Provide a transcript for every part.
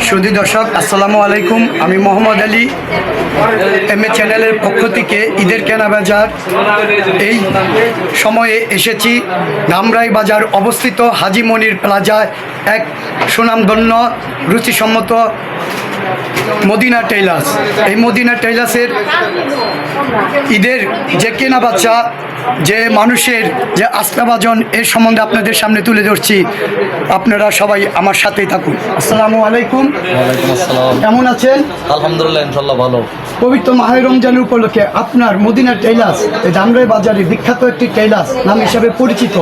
সুধী দর্শক আসসালামু আলাইকুম। আমি মোহাম্মদ আলী এম এ চ্যানেলের পক্ষ থেকে ঈদের কেনাবাজার এই সময়ে এসেছি। ধামরাই বাজার অবস্থিত হাজি মনির প্লাজায় এক সুনামধন্য রুচিসম্মত মদিনা টেইলার্স। এই মদিনা টেইলার্সের ঈদের যে কেনাবেচা, যে মানুষের যে আস্থাভাজন, এর সম্বন্ধে আপনাদের সামনে তুলে ধরছি। আপনারা সবাই আমার সাথেই থাকুন। আসসালামু আলাইকুম। ওয়ালাইকুম আসসালাম। কেমন আছেন? আলহামদুলিল্লাহ, ইনশাল্লাহ ভালো। পবিত্র মাহে রমজানের উপলক্ষে আপনার মদিনা টেইলার্স এই ধামরাই বাজারে বিখ্যাত একটি টেইলার্স নাম হিসাবে পরিচিত।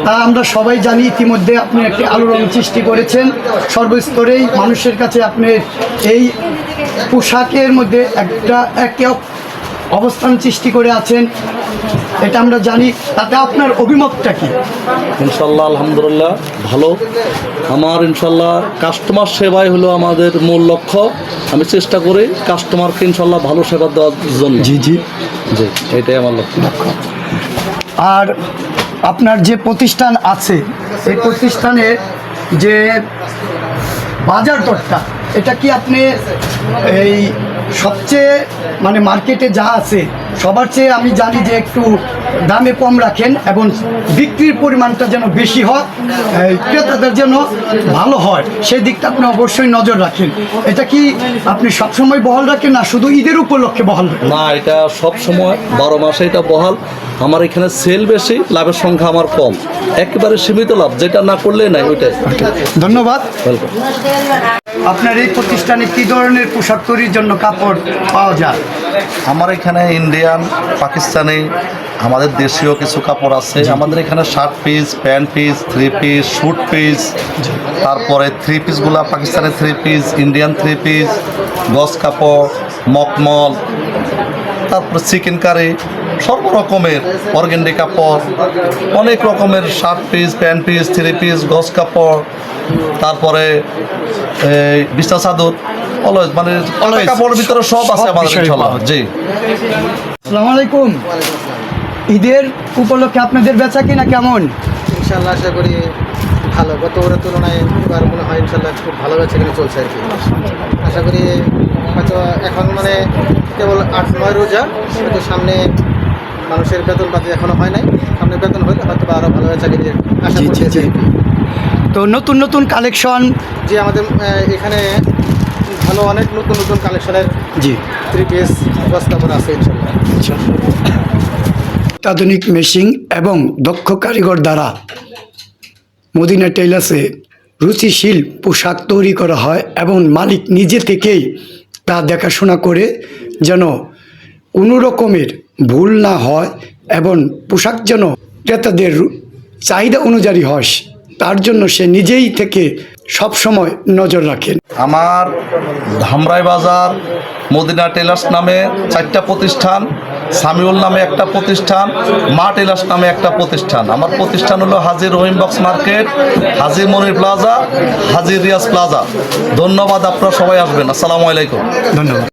তা আমরা সবাই জানি, ইতিমধ্যে আপনি একটি আলোড়ন সৃষ্টি করেছেন। সর্বস্তরেই মানুষের কাছে আপনি এই পোশাকের মধ্যে এক অবস্থান সৃষ্টি করে আছেন, এটা আমরা জানি। তাতে আপনার অভিমতটা কি? ইনশাল্লাহ আলহামদুলিল্লাহ ভালো। আমার ইনশাল্লাহ কাস্টমার সেবাই হলো আমাদের মূল লক্ষ্য। আমি চেষ্টা করি কাস্টমারকে ইনশাল্লাহ ভালো সেবা দেওয়ার জন্য। জি জি জি, এটাই আমার লক্ষ্য। আর আপনার যে প্রতিষ্ঠান আছে, এই প্রতিষ্ঠানের যে বাজার দরটা, এটা কি আপনি এই সবচেয়ে মার্কেটে যা আছে সবার চেয়ে আমি জানি যে একটু দামে কম রাখেন এবং বিক্রির পরিমাণটা যেন বেশি হয়, ক্রেতাদের যেন ভালো হয়, সেই দিকটা আপনি অবশ্যই নজর রাখেন। এটা কি আপনি সবসময় বহাল রাখেন না শুধু ঈদের উপলক্ষে বহাল রাখেন? না, এটা সব সময় 12 মাসে এটা বহাল। আমার এখানে সেল বেশি, লাভের সংখ্যা আমার কম, একেবারে সীমিত লাভ, যেটা না করলে নাই ওইটাই। ধন্যবাদ। ওয়েলকাম। আপনার এই প্রতিষ্ঠানে কী ধরনের পোশাক তৈরির জন্য কাপড় পাওয়া যায়? আমার এখানে ইন্ডিয়ান, পাকিস্তানি, আমাদের দেশীয় কিছু কাপড় আছে। আমাদের এখানে shirt piece, pant piece, 3 piece, suit piece, তারপরে 3 পিসগুলা পাকিস্তানি 3 পিস, ইন্ডিয়ান 3 পিস, গজ কাপড়, মকমল, তারপরে চিকেন কারি, সব রকমের অর্গেন্ডি কাপড়, অনেক রকমের shirt piece, pant piece, 3 piece, গজ কাপড়, তারপরে এই বিছনা চাদর, অলওয়েজ কাপড়ের ভিতরে সব আছে আমাদের ইনশাআল্লাহ। জি, আসসালামু আলাইকুম। ঈদের উপলক্ষে আপনাদের বেচা কিনা কেমন? ইনশাল্লাহ আশা করি ভালো। গত বছরের তুলনায় এবার মনে হয় ইনশাল্লাহ খুব ভালো বেচা কিনা চলছে আর কি। আশা করি হয়তো এখন কেবল 8-9 রোজা, হয়তো সামনে মানুষের বেতন পাতি এখনও হয় নাই, সামনে বেতন হলে হয়তো আরও ভালো বেচা কিনা আশা করছি। তো নতুন নতুন কালেকশন যে আমাদের এখানে ভালো অনেক নতুন নতুন কালেকশনের 3 পিস গজ কাপড় আছে ইনশাল্লাহ। আধুনিক মেশিন এবং দক্ষ কারিগর দ্বারা মদিনা টেইলার্সে রুচিশীল পোশাক তৈরি করা হয় এবং মালিক নিজে থেকেই তা দেখাশোনা করে যেন কোনো রকমের ভুল না হয় এবং পোশাক যেন ক্রেতাদের চাহিদা অনুযায়ী হয়, তার জন্য সে নিজেই থেকে সব সময় নজর রাখেন। আমার ধামরাই বাজার মদিনা টেইলার্স নামে 4টা প্রতিষ্ঠান, সামিউল নামে একটা প্রতিষ্ঠান, মা টেইলার্স নামে একটা প্রতিষ্ঠান। আমার প্রতিষ্ঠান হলো হাজি রহিম বক্স মার্কেট, হাজি মনির প্লাজা, হাজি রিয়াজ প্লাজা। ধন্যবাদ, আপনারা সবাই আসবেন। আসসালামু আলাইকুম। ধন্যবাদ।